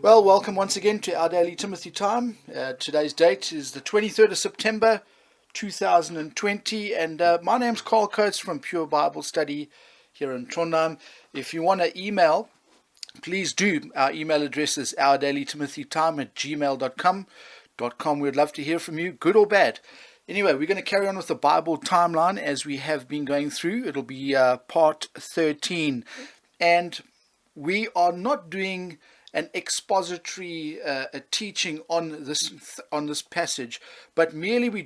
Well, welcome once again to our Daily Timothy Time. Today's date is the 23rd of September 2020, and my name's Carl Coates from Pure Bible Study here in Trondheim. If you want to email, please do. Our email address is ourdailytimothytime@gmail.com. We'd love to hear from you, good or bad. Anyway, we're going to carry on with the Bible timeline as we have been going through. It'll be part 13, and we are not doing an expository a teaching on this passage, but merely we're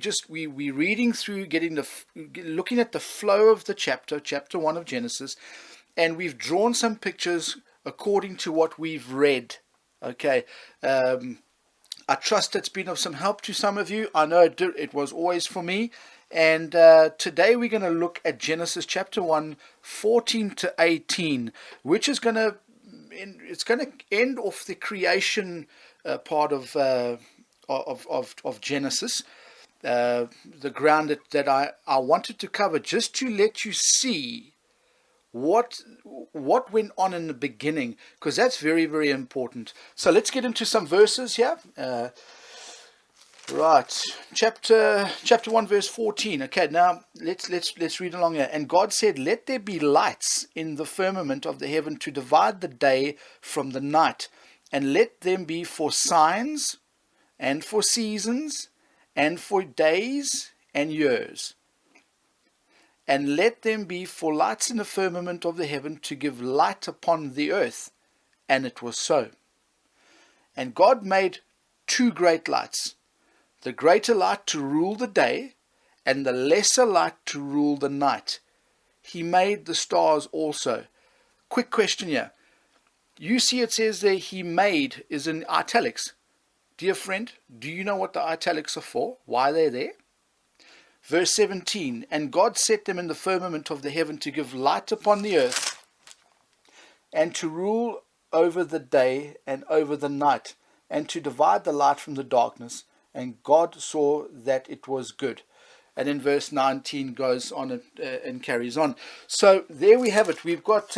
reading through, looking at the flow of the chapter 1 of Genesis, and we've drawn some pictures according to what we've read. Okay, I trust it's been of some help to some of you. I know it was always for me. And today we're going to look at Genesis chapter 1, 14 to 18, which is going to end off the creation part of Genesis, the ground that I wanted to cover, just to let you see what went on in the beginning, because that's very, very important. So let's get into some verses here. Right, chapter 1 verse 14. Okay, now let's read along here. And God said, "Let there be lights in the firmament of the heaven to divide the day from the night, and let them be for signs and for seasons and for days and years. And let them be for lights in the firmament of the heaven to give light upon the earth." And it was so. And God made two great lights, the greater light to rule the day, and the lesser light to rule the night. He made the stars also. Quick question here. You see it says there, he made is in italics. Dear friend, do you know what the italics are for? Why they're there? Verse 17, and God set them in the firmament of the heaven to give light upon the earth, and to rule over the day and over the night, and to divide the light from the darkness. And God saw that it was good. And then verse 19 goes on and carries on. So there we have it. We've got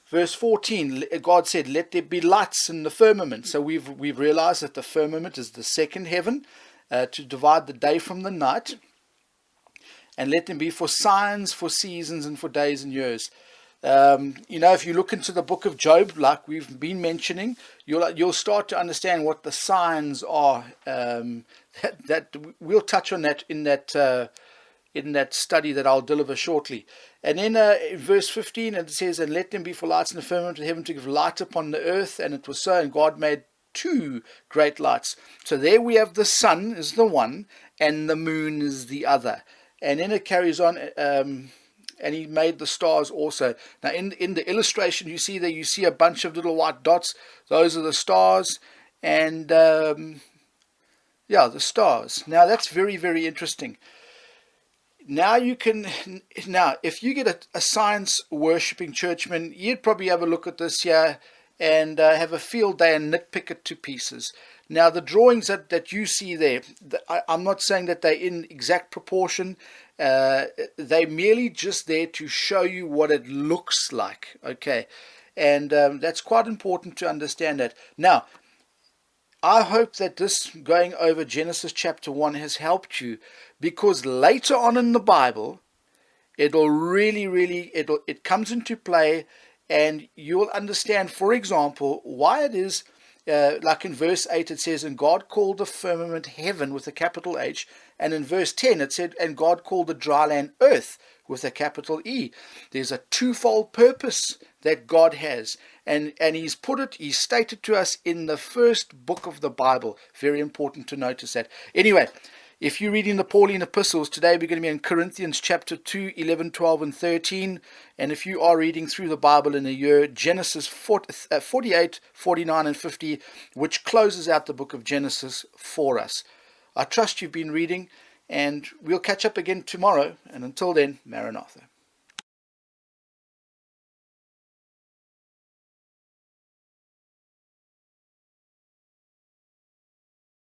verse 14. God said, "Let there be lights in the firmament." So we've realized that the firmament is the second heaven, to divide the day from the night. And let them be for signs, for seasons, and for days and years. If you look into the book of Job, like we've been mentioning, you'll start to understand what the signs are. That we'll touch on that in that study that I'll deliver shortly. And then in verse 15, it says, "And let them be for lights in the firmament of heaven to give light upon the earth." And it was so. And God made two great lights. So there we have the sun is the one, and the moon is the other. And then it carries on. And he made the stars also. Now in the illustration you see a bunch of little white dots. Those are the stars. And the stars. Now that's very, very interesting. Now if you get a science worshipping churchman, you'd probably have a look at this here and have a field day and nitpick it to pieces. Now the drawings that you see there, I'm not saying that they're in exact proportion. They're merely just there to show you what it looks like. Okay, and that's quite important to understand that. Now, I hope that this going over Genesis chapter 1 has helped you, because later on in the Bible, it'll really, it comes into play, and you'll understand, for example, why it is, like in verse 8 it says, "And God called the firmament heaven," with a capital H. And in verse 10 it said, "And God called the dry land earth," with a capital E. There's a twofold purpose that God has. And he's stated to us in the first book of the Bible. Very important to notice that. Anyway, if you're reading the Pauline epistles, today we're going to be in Corinthians chapter 2, 11, 12, and 13. And if you are reading through the Bible in a year, Genesis 48, 49, and 50, which closes out the book of Genesis for us. I trust you've been reading, and we'll catch up again tomorrow. And until then, Maranatha.